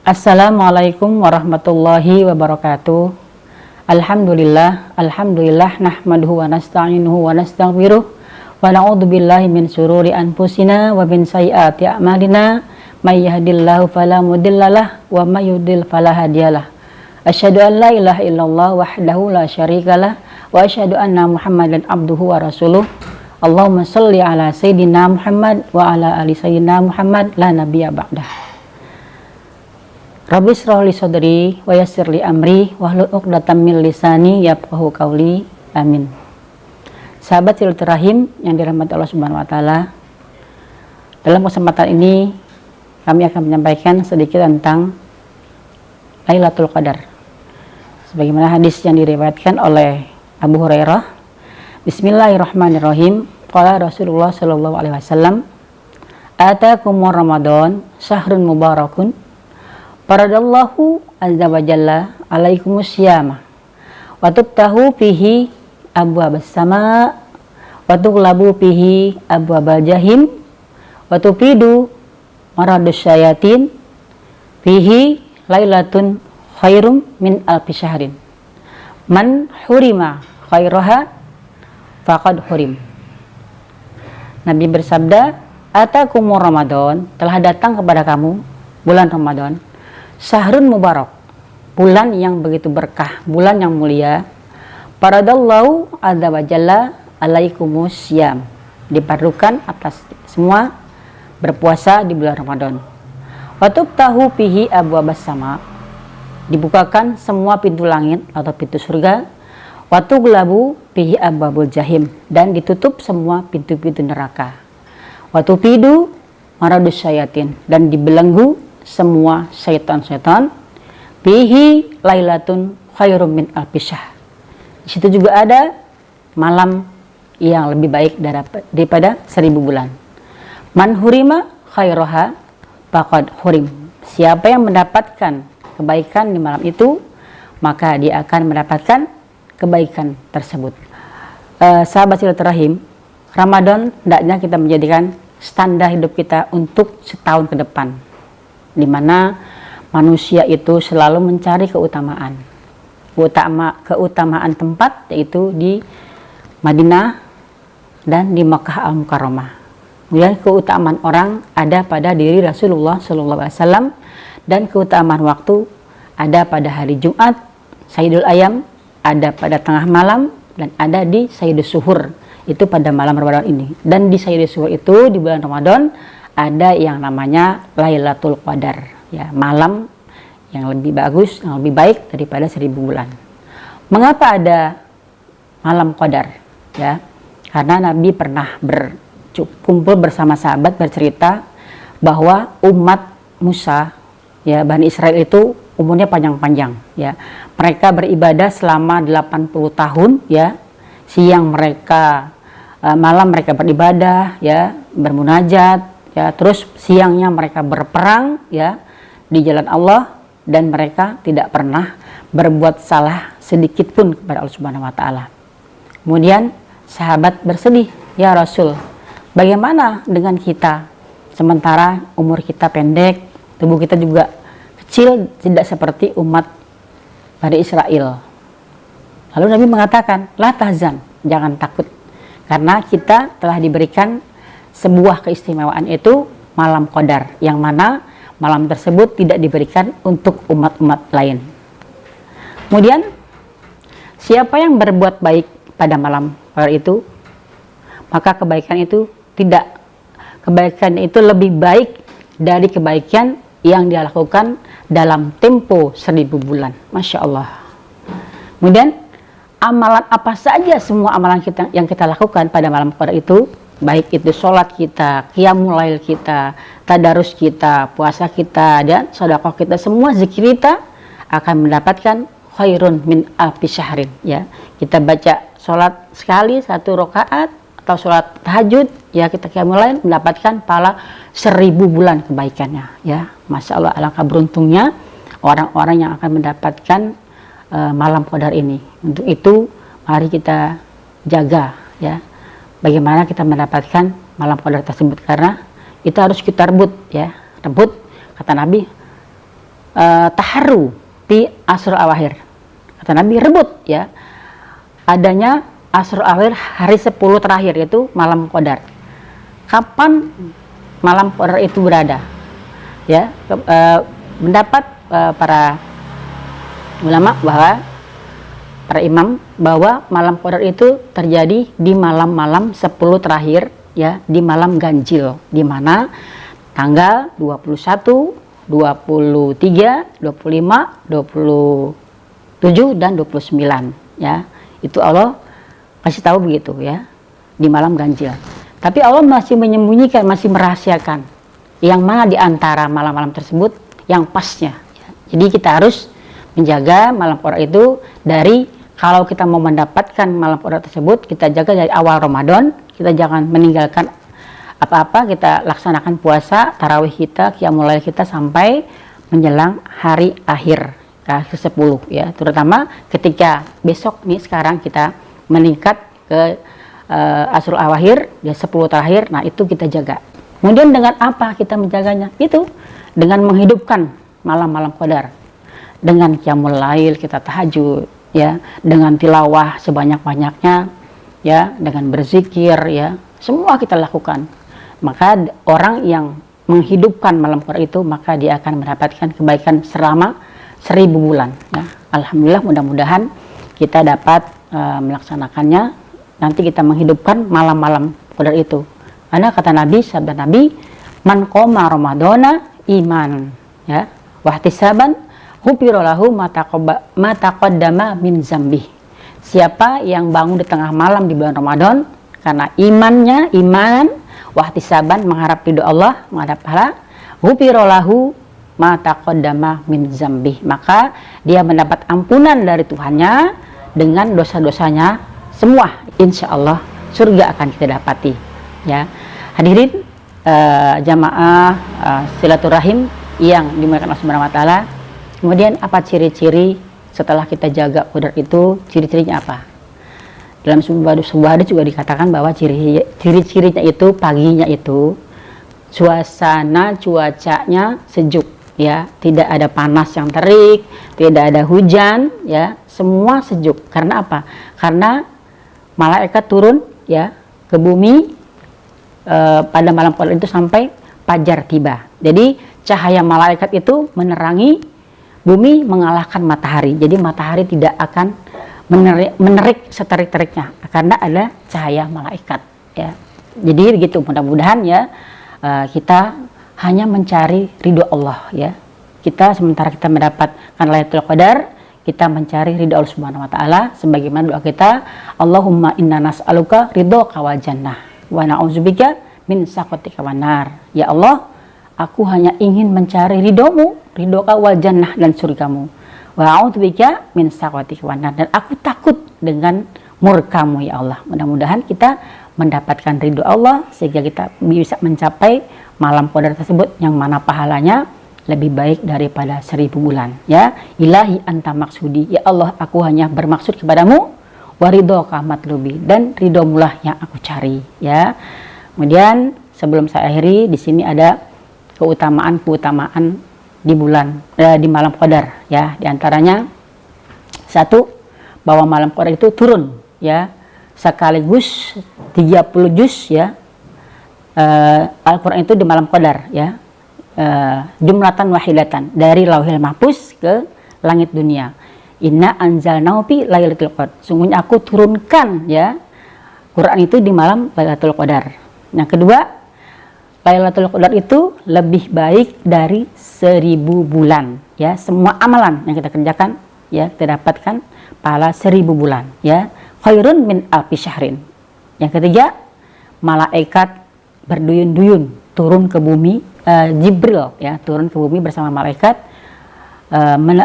Assalamualaikum warahmatullahi wabarakatuh. Alhamdulillah nahmaduhu wa nasta'inuhu wa nastaghfiruh wa na'udzu billahi min syururi anfusina wa min sayyiati a'malina may yahdihillahu fala mudhillalah wa may yudhlil fala hadiyalah. Asyhadu an la ilaha illallah wahdahu la syarikalah wa asyhadu anna Muhammadan abduhu wa rasuluh. Allahumma shalli ala sayyidina Muhammad wa ala ali sayyidina Muhammad la nabiyya ba'dah. Rabbi shrah li sadri wa yassir li amri wahlul 'uqdatam min lisani yafqahu qauli. Amin. Sahabat silaturahim yang dirahmati Allah Subhanahu wa taala. Dalam kesempatan ini kami akan menyampaikan sedikit tentang Lailatul Qadar. Sebagaimana hadis yang diriwayatkan oleh Abu Hurairah. Bismillahirrahmanirrahim. Qala Rasulullah sallallahu alaihi wasallam, "Atakumur Ramadan syahrun mubarakun. Faradallahu azza wa jalla alaikumus syiyama wa tubtahu fihi abwabas sama wa tughlabu fihi abwabal jahim wa tufidu maradus syayatin fihi lailatun khairum min alfi syahrin man hurima khairaha faqad hurim." Nabi bersabda, "Atakumur Ramadan, telah datang kepada kamu bulan Ramadan, syahrun mubarak, bulan yang begitu berkah, bulan yang mulia. Faradallahu azza wa jalla alaikumus syiyam, diperlukan atas semua berpuasa di bulan Ramadan. Wa tuftahu fihi abwabas sama, dibukakan semua pintu langit atau pintu surga. Wa tughlabu fihi abwabul jahim, dan ditutup semua pintu-pintu neraka. Wa tufidu maradus syayatin, dan dibelenggu semua syaitan-syaitan. Bihi lailatun khairum min alfi syahr, di situ juga ada malam yang lebih baik daripada 1000 bulan. Man hurima khairaha faqad hurim, siapa yang mendapatkan kebaikan di malam itu, maka dia akan mendapatkan kebaikan tersebut. Sahabat silaturahim, Ramadan hendaknya kita menjadikan standar hidup kita untuk setahun ke depan, di mana manusia itu selalu mencari keutamaan tempat, yaitu di Madinah dan di Makkah Al-Mukarramah. Kemudian keutamaan orang ada pada diri Rasulullah SAW, dan keutamaan waktu ada pada hari Jumat, Sayyidul Ayam, ada pada tengah malam, dan ada di Sayyidul Suhur, itu pada malam Ramadan ini. Dan di Sayyidul Suhur itu di bulan Ramadan ada yang namanya Lailatul Qadar, ya, malam yang lebih bagus, yang lebih baik daripada 1000 bulan. Mengapa ada malam Qadar? Ya, karena Nabi pernah berkumpul bersama sahabat bercerita bahwa umat Musa, ya, Bani Israel itu umurnya panjang-panjang, ya. Mereka beribadah selama 80 tahun, ya. Siang mereka, malam mereka beribadah, ya, bermunajat, ya, terus siangnya mereka berperang, ya, di jalan Allah, dan mereka tidak pernah berbuat salah sedikit pun kepada Allah Subhanahu wa taala. Kemudian sahabat bersedih, "Ya Rasul, bagaimana dengan kita? Sementara umur kita pendek, tubuh kita juga kecil, tidak seperti umat Bani Israel." Lalu Nabi mengatakan, "La tahzan, jangan takut, karena kita telah diberikan sebuah keistimewaan, itu malam Qadar, yang mana malam tersebut tidak diberikan untuk umat-umat lain." Kemudian siapa yang berbuat baik pada malam Qadar itu, maka kebaikan itu lebih baik dari kebaikan yang dia lakukan dalam tempo 1000 bulan. Masya Allah. Kemudian amalan apa saja, semua amalan yang kita lakukan pada malam Qadar itu, baik itu sholat kita, qiyamul lail kita, tadarus kita, puasa kita, dan sedekah kita, semua zikir kita akan mendapatkan khairun min alfi syahrin, ya. Kita baca sholat sekali 1 rakaat atau sholat tahajud, ya kita qiyamul lail mendapatkan pahala 1000 bulan kebaikannya, ya. Masya Allah, alangkah beruntungnya orang-orang yang akan mendapatkan malam qadar ini. Untuk itu mari kita jaga, ya, bagaimana kita mendapatkan malam qadar tersebut, karena itu harus kita rebut, ya. Rebut, kata Nabi, taharru fi asrul awakhir. Kata Nabi, rebut, ya, adanya asrul awakhir, hari 10 terakhir, yaitu malam qadar. Kapan malam qadar itu berada? Ya, mendapat para ulama bahwa para imam bahwa malam qadar itu terjadi di malam-malam 10 terakhir, ya, di malam ganjil, di mana tanggal 21, 23, 25, 27 dan 29, ya. Itu Allah kasih tahu begitu, ya, di malam ganjil. Tapi Allah masih menyembunyikan, masih merahasiakan yang mana di antara malam-malam tersebut yang pasnya, ya. Jadi kita harus menjaga malam qadar itu dari, kalau kita mau mendapatkan malam qadar tersebut, kita jaga dari awal Ramadan. Kita jangan meninggalkan apa-apa, kita laksanakan puasa, tarawih kita, qiyamul lail kita sampai menjelang hari akhir ke-10, ya. Terutama ketika besok nih, sekarang kita meningkat ke asrul awakhir, ya, 10 terakhir. Nah, itu kita jaga. Kemudian dengan apa kita menjaganya? Itu dengan menghidupkan malam-malam qadar, dengan qiyamul lail, kita tahajud, ya, dengan tilawah sebanyak-banyaknya, ya, dengan berzikir, ya, semua kita lakukan. Maka orang yang menghidupkan malam qadar itu, maka dia akan mendapatkan kebaikan selama 1000 bulan, ya. Alhamdulillah, mudah-mudahan kita dapat melaksanakannya. Nanti kita menghidupkan malam-malam qadar itu. Karena kata Nabi, sabda Nabi, man qoma ramadhana iman, ya, wahtisaban ghufira lahu ma taqaddama min dzambi. Siapa yang bangun di tengah malam di bulan Ramadan karena iman, wahtisaban, mengharap ridho Allah, menghadap pahala, ghufira lahu ma taqaddama min dzambi, maka dia mendapat ampunan dari Tuhannya dengan dosa-dosanya semua. Insya Allah surga akan kita dapati, ya. Hadirin jamaah silaturahim yang dimuliakan Allah Subhanahu wa taala. Kemudian apa ciri-ciri setelah kita jaga qadar itu? Ciri-cirinya apa? Dalam sebuah hadis juga dikatakan bahwa ciri-cirinya itu, paginya itu suasana cuacanya sejuk, ya, tidak ada panas yang terik, tidak ada hujan, ya, semua sejuk. Karena apa? Karena malaikat turun, ya, ke bumi pada malam qadar itu sampai fajar tiba. Jadi cahaya malaikat itu menerangi bumi, mengalahkan matahari. Jadi matahari tidak akan menerik seterik-teriknya karena ada cahaya malaikat, ya. Jadi begitu, mudah-mudahan, ya, kita hanya mencari ridho Allah, ya. Kita sementara kita mendapatkan Lailatul Qadar, kita mencari ridho Allah Subhanahu wa taala, sebagaimana doa kita, Allahumma inna nas'aluka ridhoka wal jannah wa na'udzubika min sakhatika wan nar. Ya Allah, aku hanya ingin mencari ridhomu, ridhoka wal jannah, dan surgamu. Wa a'udzubika min sakhatika wan nar, dan aku takut dengan murkamu, ya Allah. Mudah-mudahan kita mendapatkan ridho Allah sehingga kita bisa mencapai malam qadar tersebut yang mana pahalanya lebih baik daripada 1000 bulan, ya. Ilahi anta maksudi, ya Allah, aku hanya bermaksud kepadamu, waridhoka matlubi, dan ridhomulah yang aku cari, ya. Kemudian sebelum saya akhiri, di sini ada keutamaan di malam qadar, ya. Di antaranya, satu, bahwa malam qadar itu turun, ya, sekaligus 30 juz, ya, Al-Quran itu di malam qadar, ya, jumlatan wahidatan, dari lauhil mahfuz ke langit dunia. Inna anzalnahu fi lailatul qadar, sungguhnya aku turunkan, ya, Quran itu di malam Lailatul Qadar. Yang kedua, Lailatul Qadar itu lebih baik dari 1000 bulan, ya. Semua amalan yang kita kerjakan, ya, kita dapatkan pahala 1000 bulan, ya. Khairun min alfi syahrin. Yang ketiga, malaikat berduyun-duyun turun ke bumi, Jibril, ya, turun ke bumi bersama malaikat,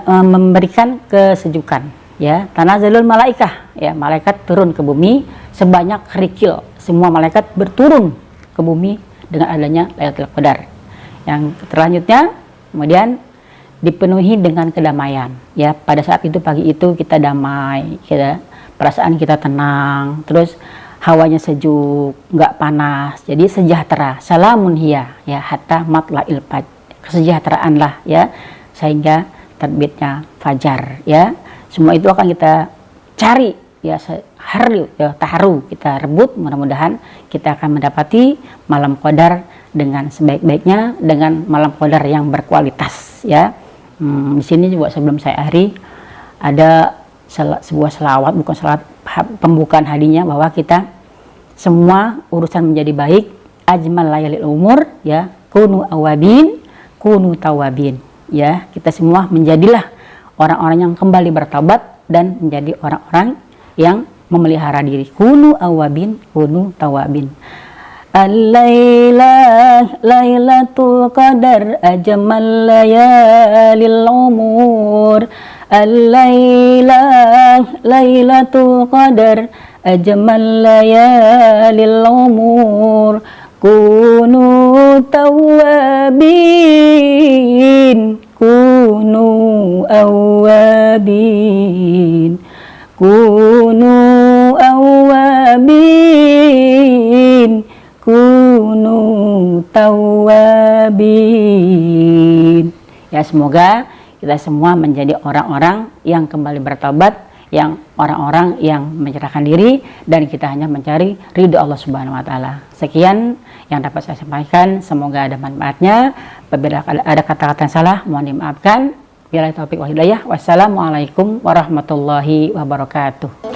memberikan kesejukan, ya. Tanazalul malaikah, ya, malaikat turun ke bumi sebanyak kerikil, semua malaikat berturun ke bumi dengan adanya Lailatul Qadar. Yang selanjutnya kemudian dipenuhi dengan kedamaian. Ya, pada saat itu pagi itu kita damai, perasaan kita tenang, terus hawanya sejuk, nggak panas, jadi sejahtera. Salamun hiya ya hatta matla'il fajr. Kesejahteraanlah ya sehingga terbitnya fajar ya. Semua itu akan kita cari ya sehari ya taharu kita rebut, mudah-mudahan kita akan mendapati malam qadar dengan sebaik-baiknya, dengan malam qadar yang berkualitas ya. Di sini juga sebelum saya akhiri ada sebuah selawat, bukan selawat, pembukaan hadinya bahwa kita semua urusan menjadi baik, ajmal layalil umur ya, kunu awabin kunu tawabin ya, kita semua menjadilah orang-orang yang kembali bertobat dan menjadi orang-orang yang memelihara diri. Kunu awabin kunu tawabin. Al-lailah lailatul qadar ajmal layalil umur. Al-lailah lailatul qadar ajmal layalil umur. Kunu tawabin kunu awabin kunu awabin kunu tawabin. Ya, semoga kita semua menjadi orang-orang yang kembali bertobat, yang orang-orang yang menyerahkan diri, dan kita hanya mencari ridho Allah Subhanahu wa taala. Sekian yang dapat saya sampaikan, semoga ada manfaatnya. Apabila ada kata-kata yang salah, mohon dimaafkan. Billahi taufiq wal hidayah. Wassalamualaikum warahmatullahi wabarakatuh.